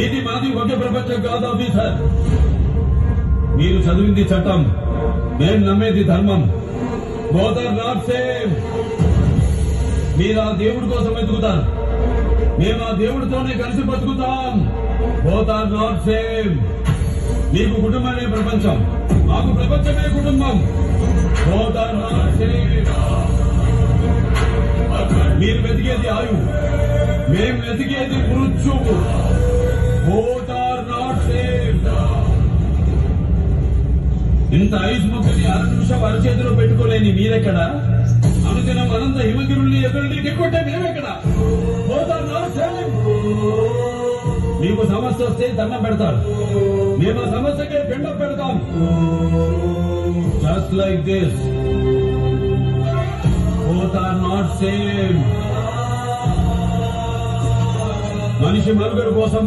మీది మాది ఒకే ప్రపంచం కాదు ఆఫీసర్. మీరు చదివింది చట్టం, నేను నమ్మేది ధర్మం. Both are not same. మీరు ఆ దేవుడి కోసం వెతుకుతారు, మేము ఆ దేవుడితోనే కలిసి బతుకుతాం. Both are not same. మీకు కుటుంబమే ప్రపంచం, మాకు ప్రపంచమే కుటుంబం. Both are not same. మీరు వెతికేది ఆయువు, మేము వెతికేది మృత్యువు. Both are not same. ఇంత ఐస్ ముక్కని 6 నిమిషం అరచేతిలో పెట్టుకోలేని మీరెక్కడ? అనుదినం అనంత హిమగిరుల్ని ఎదురుని ఢీకొట్టే మేమెక్కడ? Both are not same. మీకు సమస్య వస్తే దండం పెడతారు, మేము ఆ సమస్యకే పిండం పెడతాం. Just like this. Both are not same. మనిషి మనుగడ కోసం